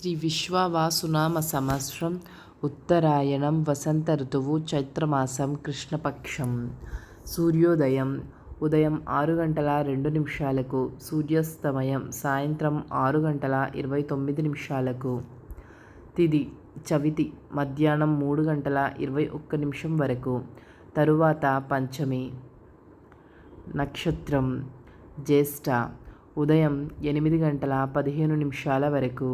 శ్రీ విశ్వావసునామ సంవత్సరం ఉత్తరాయణం వసంత ఋతువు చైత్రమాసం కృష్ణపక్షం. సూర్యోదయం ఉదయం 6:02 సూర్యాస్తమయం సాయంత్రం 6:29. తిథి చవితి మధ్యాహ్నం 3:21 వరకు. తరువాత పంచమి. నక్షత్రం జ్యేష్ఠ ఉదయం 8:15 వరకు.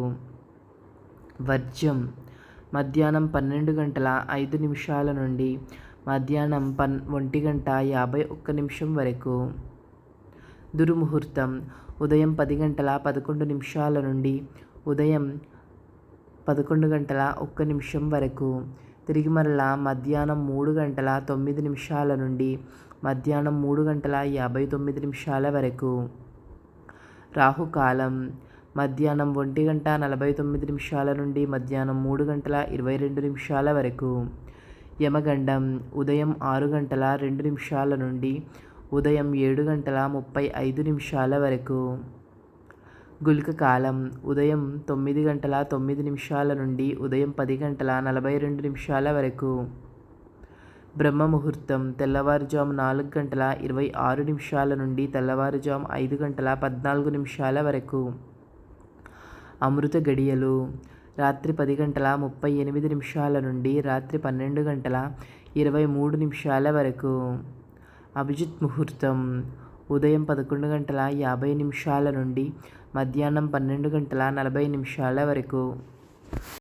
వర్జ్యం మధ్యాహ్నం 12:05 నుండి మధ్యాహ్నం 1:51 వరకు. దుర్ముహూర్తం ఉదయం 10:11 నుండి ఉదయం 11:01 వరకు. తిరిగి మరలా మధ్యాహ్నం 3:09 నుండి మధ్యాహ్నం 3:59 వరకు. రాహుకాలం మధ్యాహ్నం 1:49 నుండి మధ్యాహ్నం 3:22 వరకు. యమగండం ఉదయం 6:02 నుండి ఉదయం 7:35 వరకు. గుళికకాలం ఉదయం 9:09 నుండి ఉదయం 10:42 వరకు. బ్రహ్మముహూర్తం తెల్లవారుజాము 4:26 నుండి తెల్లవారుజాము 5:14 వరకు. అమృత గడియలు రాత్రి 10:38 నుండి రాత్రి 12:23 వరకు. అభిజిత్ ముహూర్తం ఉదయం 11:50 నుండి మధ్యాహ్నం 12:40 వరకు.